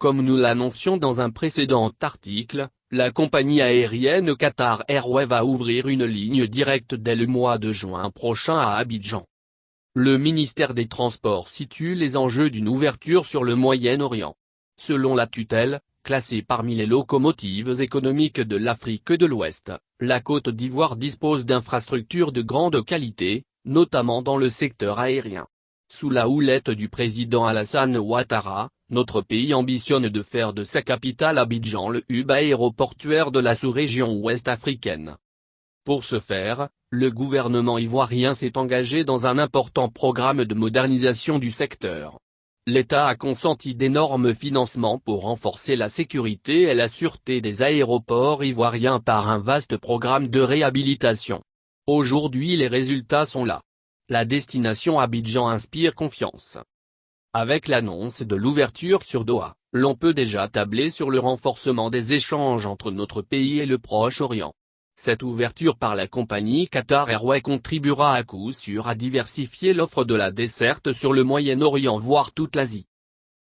Comme nous l'annoncions dans un précédent article, la compagnie aérienne Qatar Airways va ouvrir une ligne directe dès le mois de juin prochain à Abidjan. Le ministère des Transports situe les enjeux d'une ouverture sur le Moyen-Orient. Selon la tutelle, classée parmi les locomotives économiques de l'Afrique de l'Ouest, la Côte d'Ivoire dispose d'infrastructures de grande qualité, notamment dans le secteur aérien. Sous la houlette du président Alassane Ouattara, notre pays ambitionne de faire de sa capitale Abidjan le hub aéroportuaire de la sous-région ouest africaine. Pour ce faire, le gouvernement ivoirien s'est engagé dans un important programme de modernisation du secteur. L'État a consenti d'énormes financements pour renforcer la sécurité et la sûreté des aéroports ivoiriens par un vaste programme de réhabilitation. Aujourd'hui les résultats sont là. La destination Abidjan inspire confiance. Avec l'annonce de l'ouverture sur Doha, l'on peut déjà tabler sur le renforcement des échanges entre notre pays et le Proche-Orient. Cette ouverture par la compagnie Qatar Airways contribuera à coup sûr à diversifier l'offre de la desserte sur le Moyen-Orient voire toute l'Asie.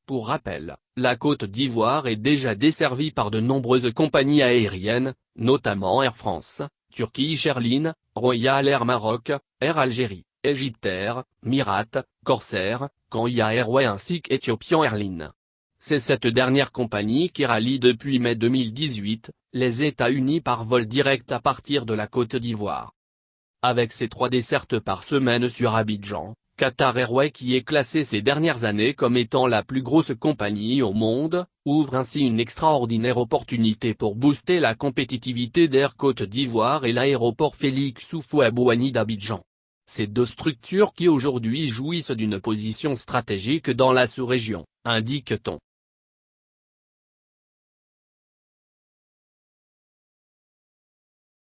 Pour rappel, la Côte d'Ivoire est déjà desservie par de nombreuses compagnies aériennes, notamment Air France, Turkish Airlines, Royal Air Maroc, Air Algérie, Egyptair, Mirat, Corsair, Kenya Airways ainsi qu'Ethiopian Airlines. C'est cette dernière compagnie qui rallie depuis mai 2018, les États-Unis par vol direct à partir de la Côte d'Ivoire. Avec ses 3 dessertes par semaine sur Abidjan, Qatar Airways qui est classée ces dernières années comme étant la plus grosse compagnie au monde, ouvre ainsi une extraordinaire opportunité pour booster la compétitivité d'Air Côte d'Ivoire et l'aéroport Félix Houphouët-Boigny d'Abidjan. Ces 2 structures qui aujourd'hui jouissent d'une position stratégique dans la sous-région, indique-t-on.